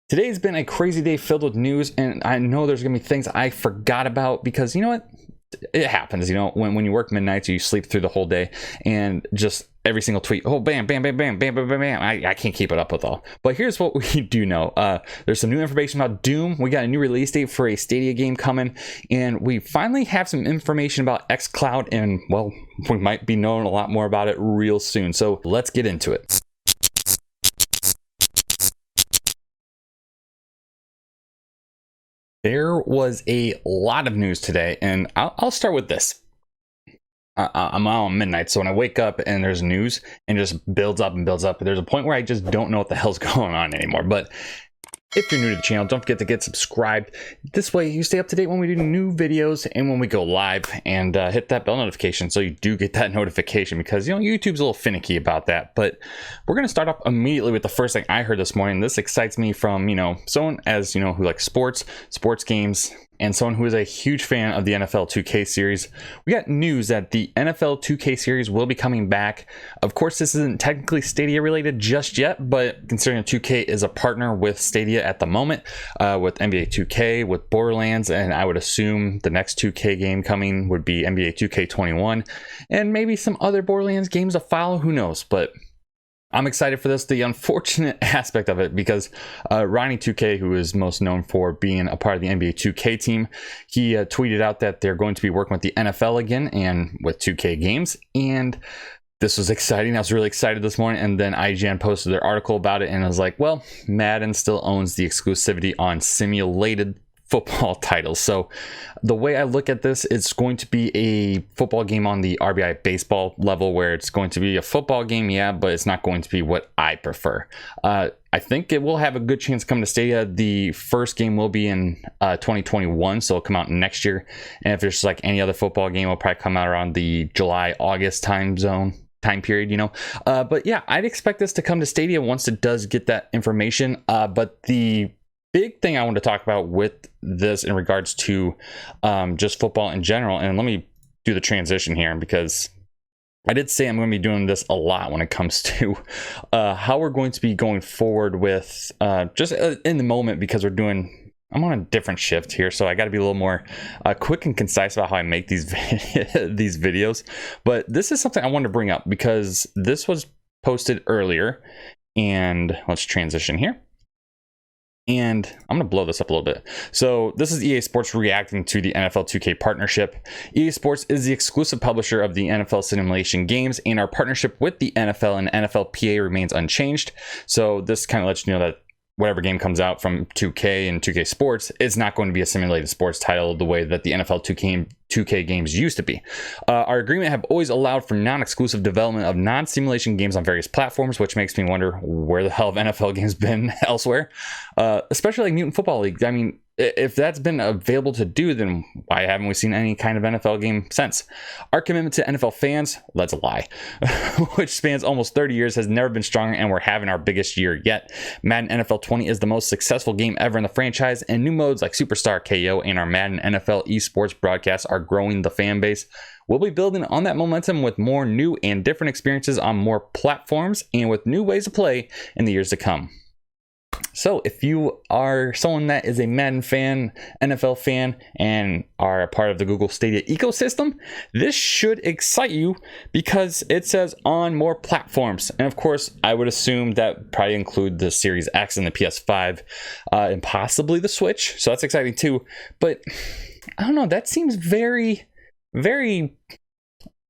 Today's been a crazy day filled with news, and I know there's gonna be things I forgot about because you know what? It happens, when you work midnights, you sleep through the whole day, and just every single tweet, oh, bam, bam, bam, bam, bam, bam, bam, bam. I can't keep it up with all. But here's what we do know. There's some new information about Doom. We got a new release date for a Stadia game coming, and we finally have some information about xCloud, and, well, we might be knowing a lot more about it real soon. So let's get into it. There was a lot of news today, and I'll start with this. I'm out on midnight, so when I wake up and there's news and it just builds up and builds up, there's a point where I just don't know what the hell's going on anymore. But if you're new to the channel, don't forget to get subscribed. This way you stay up to date when we do new videos and when we go live, and hit that bell notification so you do get that notification, because YouTube's a little finicky about that. But we're going to start off immediately with the first thing I heard this morning. This excites me from someone who likes sports games, and someone who is a huge fan of the NFL 2K series. We got news that the NFL 2K series will be coming back. Of course, this isn't technically Stadia related just yet, but considering 2K is a partner with Stadia at the moment, with NBA 2K, with Borderlands, and I would assume the next 2K game coming would be NBA 2K21, and maybe some other Borderlands games to follow, who knows. But I'm excited for this. The unfortunate aspect of it, because Ronnie 2K, who is most known for being a part of the NBA 2K team, he tweeted out that they're going to be working with the NFL again and with 2K games, and this was exciting. I was really excited this morning, and then IGN posted their article about it, and I was like, well, Madden still owns the exclusivity on simulated football titles. So the way I look at this, it's going to be a football game on the RBI baseball level, where it's going to be a football game, yeah, but it's not going to be what I prefer. I think it will have a good chance to come to Stadia. The first game will be in 2021, so it'll come out next year. And if it's like any other football game, it'll probably come out around the July-August time period, but yeah, I'd expect this to come to Stadia once it does get that information. But the big thing I want to talk about with this in regards to just football in general, and let me do the transition here, because I did say I'm going to be doing this a lot when it comes to how we're going to be going forward with just in the moment, because I'm on a different shift here, so I got to be a little more quick and concise about how I make these these videos. But this is something I wanted to bring up because this was posted earlier, and let's transition here. And I'm going to blow this up a little bit. So this is EA Sports reacting to the NFL 2K partnership. EA Sports is the exclusive publisher of the NFL simulation games, and our partnership with the NFL and NFLPA remains unchanged. So this kind of lets you know that whatever game comes out from 2K and 2K Sports is not going to be a simulated sports title the way that the NFL 2K games used to be. Our agreement have always allowed for non-exclusive development of non-simulation games on various platforms, which makes me wonder where the hell have NFL games been elsewhere, especially like Mutant Football League. I mean, if that's been available to do, then why haven't we seen any kind of NFL game since? Our commitment to NFL fans, that's a lie, which spans almost 30 years, has never been stronger, and we're having our biggest year yet. Madden NFL 20 is the most successful game ever in the franchise, and new modes like Superstar KO and our Madden NFL esports broadcasts are growing the fan base. We'll be building on that momentum with more new and different experiences on more platforms and with new ways to play in the years to come. So if you are someone that is a Madden fan, NFL fan, and are a part of the Google Stadia ecosystem, this should excite you because it says on more platforms. And of course, I would assume that probably include the Series X and the PS5, and possibly the Switch. So that's exciting too. But I don't know, that seems very,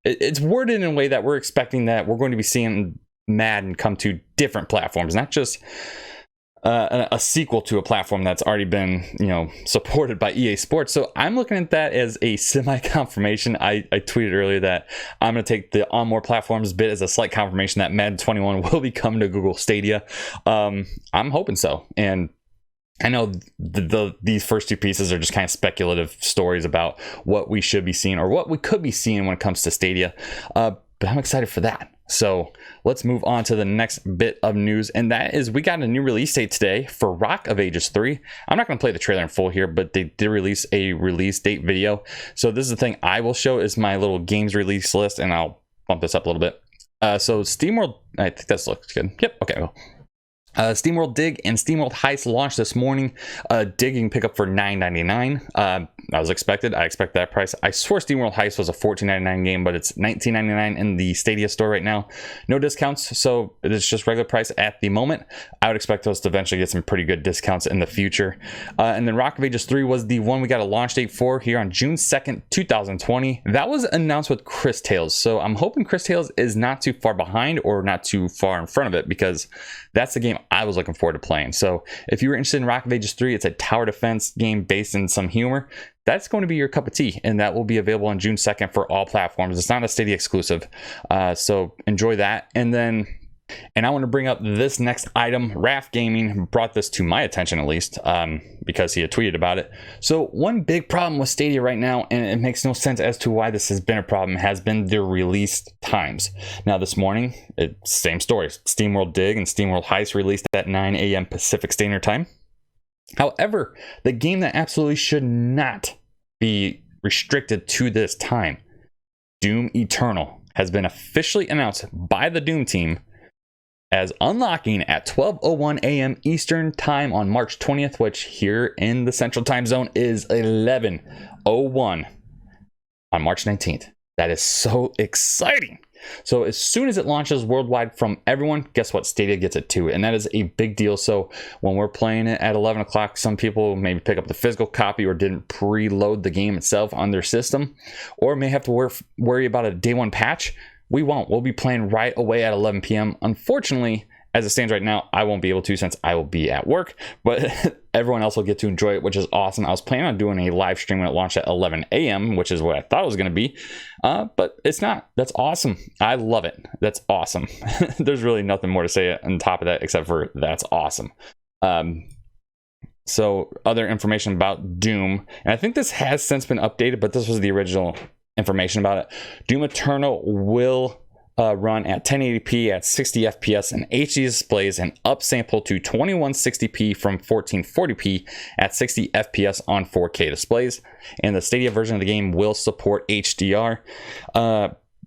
it's worded in a way that we're expecting that we're going to be seeing Madden come to different platforms, not just a sequel to a platform that's already been supported by EA Sports. So I'm looking at that as a semi-confirmation. I tweeted earlier that I'm going to take the on more platforms bit as a slight confirmation that Madden 21 will be coming to Google Stadia. I'm hoping so, and I know these first two pieces are just kind of speculative stories about what we should be seeing or what we could be seeing when it comes to Stadia, but I'm excited for that. So let's move on to the next bit of news, and that is we got a new release date today for Rock of Ages 3. I'm not going to play the trailer in full here, but they did release a release date video. So this is the thing I will show is my little games release list, and I'll bump this up a little bit. So SteamWorld, I think this looks good. Yep, okay. Well, SteamWorld Dig and SteamWorld Heist launched this morning. Dig you can pick up for $9.99. That was expected. I expect that price. I swore SteamWorld Heist was a $14.99 game, but it's $19.99 in the Stadia store right now. No discounts, so it's just regular price at the moment. I would expect us to eventually get some pretty good discounts in the future. And then Rock of Ages 3 was the one we got a launch date for here on June 2nd, 2020. That was announced with Chris Tales, so I'm hoping Chris Tales is not too far behind or not too far in front of it, because that's the game I was looking forward to playing. So if you were interested in Rock of Ages 3, it's a tower defense game based in some humor. That's going to be your cup of tea, and that will be available on June 2nd for all platforms. It's not a Stadia exclusive, so enjoy that. And I want to bring up this next item. Raph Gaming brought this to my attention, at least, because he had tweeted about it. So one big problem with Stadia right now, and it makes no sense as to why this has been a problem, has been their release times. Now this morning, same story. SteamWorld Dig and SteamWorld Heist released at 9 a.m. Pacific Standard Time. However, the game that absolutely should not be restricted to this time, Doom Eternal, has been officially announced by the Doom team as unlocking at 12:01 a.m. Eastern Time on March 20th, which here in the Central Time Zone is 11:01 on March 19th. That is so exciting. So as soon as it launches worldwide from everyone, guess what? Stadia gets it too, and that is a big deal. So when we're playing it at 11 o'clock, some people maybe pick up the physical copy or didn't preload the game itself on their system, or may have to worry about a day one patch. We won't. We'll be playing right away at 11 p.m. Unfortunately, as it stands right now, I won't be able to since I will be at work, but everyone else will get to enjoy it, which is awesome. I was planning on doing a live stream when it launched at 11 a.m., which is what I thought it was going to be, but it's not. That's awesome. I love it. That's awesome. There's really nothing more to say on top of that except for that's awesome. So other information about Doom, and I think this has since been updated, but this was the original information about it. Doom Eternal will run at 1080p at 60 FPS and HD displays, and upsample to 2160p from 1440p at 60 FPS on 4K displays. And the Stadia version of the game will support HDR.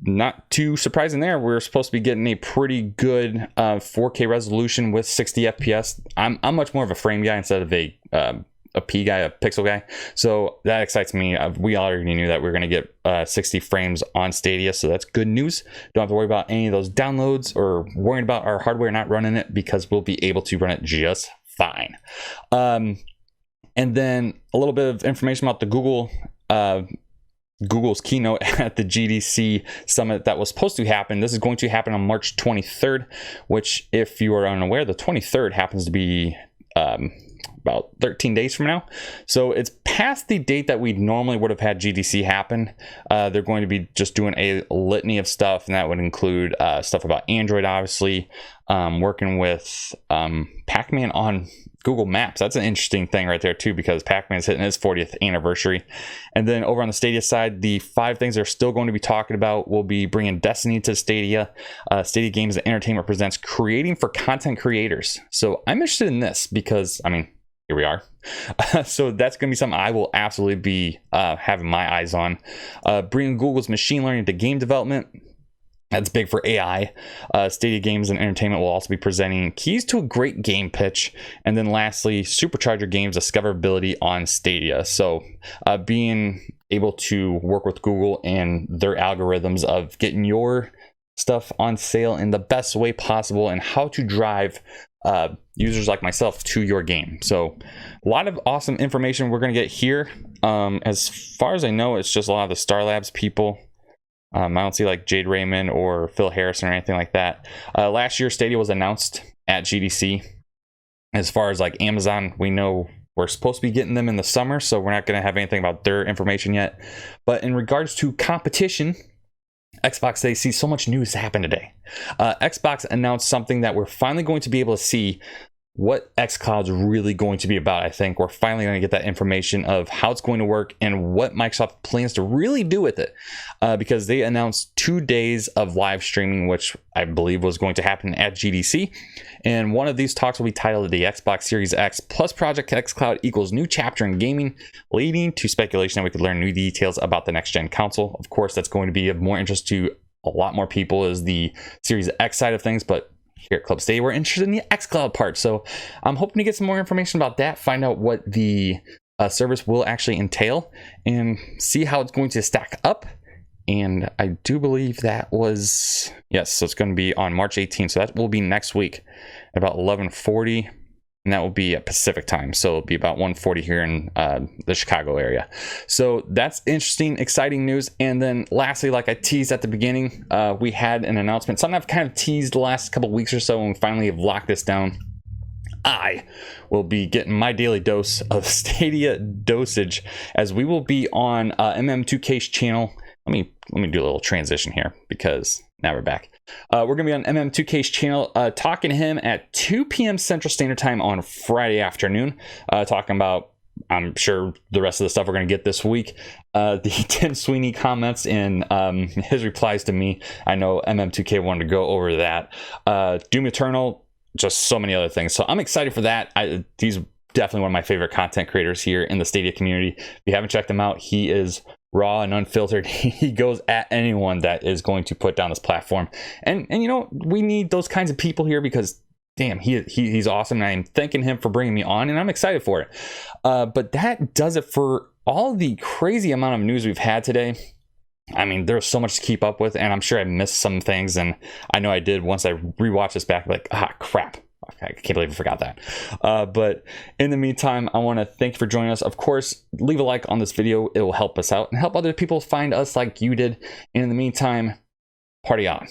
Not too surprising there. We're supposed to be getting a pretty good 4K resolution with 60 FPS. I'm much more of a frame guy instead of a P guy, a pixel guy, so that excites me. We already knew that we are going to get 60 frames on Stadia, so that's good news. Don't have to worry about any of those downloads or worrying about our hardware not running it, because we'll be able to run it just fine. And then a little bit of information about the Google's keynote at the GDC summit that was supposed to happen. This is going to happen on March 23rd, which, if you are unaware, the 23rd happens to be about 13 days from now. So it's past the date that we normally would have had GDC happen. They're going to be just doing a litany of stuff, and that would include stuff about Android, obviously, working with Pac-Man on Google Maps. That's an interesting thing right there too, because Pac-Man is hitting his 40th anniversary. And then over on the Stadia side, the 5 things they're still going to be talking about will be bringing Destiny to Stadia. Stadia Games and Entertainment presents creating for content creators. So I'm interested in this because, I mean, here we are. So that's going to be something I will absolutely be having my eyes on. Bringing Google's machine learning to game development. That's big for AI. Stadia Games and Entertainment will also be presenting keys to a great game pitch. And then lastly, supercharge your game's discoverability on Stadia. So being able to work with Google and their algorithms of getting your stuff on sale in the best way possible, and how to drive users like myself to your game. So a lot of awesome information we're going to get here. As far as I know, it's just a lot of the Star Labs people. I don't see like Jade Raymond or Phil Harrison or anything like that. Last year, Stadia was announced at GDC. As far as like Amazon, we know we're supposed to be getting them in the summer, so we're not going to have anything about their information yet. But in regards to competition, Xbox, they see so much news happen today. Xbox announced something that we're finally going to be able to see what xCloud's really going to be about. I think we're finally going to get that information of how it's going to work and what Microsoft plans to really do with it, because they announced 2 days of live streaming, which I believe was going to happen at GDC. And one of these talks will be titled The Xbox Series X plus Project xCloud equals new chapter in gaming, leading to speculation that we could learn new details about the next gen console. Of course, that's going to be of more interest to a lot more people is the Series X side of things, but here at Club Stadia, we're interested in the xCloud part. So I'm hoping to get some more information about that, find out what the service will actually entail, and see how it's going to stack up. And I do believe that was, yes, so it's going to be on March 18th. So that will be next week at about 11:40. And that will be at Pacific time. So it'll be about 1:40 here in the Chicago area. So that's interesting, exciting news. And then lastly, like I teased at the beginning, we had an announcement. Something I've kind of teased the last couple of weeks or so, and we finally have locked this down. I will be getting my daily dose of Stadia dosage, as we will be on MM2K's channel. Let me do a little transition here, because now we're back. We're going to be on MM2K's channel, talking to him at 2 p.m. Central Standard Time on Friday afternoon, talking about, I'm sure, the rest of the stuff we're going to get this week. The Tim Sweeney comments and his replies to me. I know MM2K wanted to go over that. Doom Eternal, just so many other things. So I'm excited for that. He's definitely one of my favorite content creators here in the Stadia community. If you haven't checked him out, he is raw and unfiltered. He goes at anyone that is going to put down this platform, and you know, we need those kinds of people here, because damn, he's awesome, and I'm thanking him for bringing me on, and I'm excited for it. But that does it for all the crazy amount of news we've had today. I mean, there's so much to keep up with, and I'm sure I missed some things, and I know I did once I rewatched this back, like, crap, I can't believe I forgot that. But in the meantime, I want to thank you for joining us. Of course, leave a like on this video. It will help us out and help other people find us like you did. And in the meantime, party on.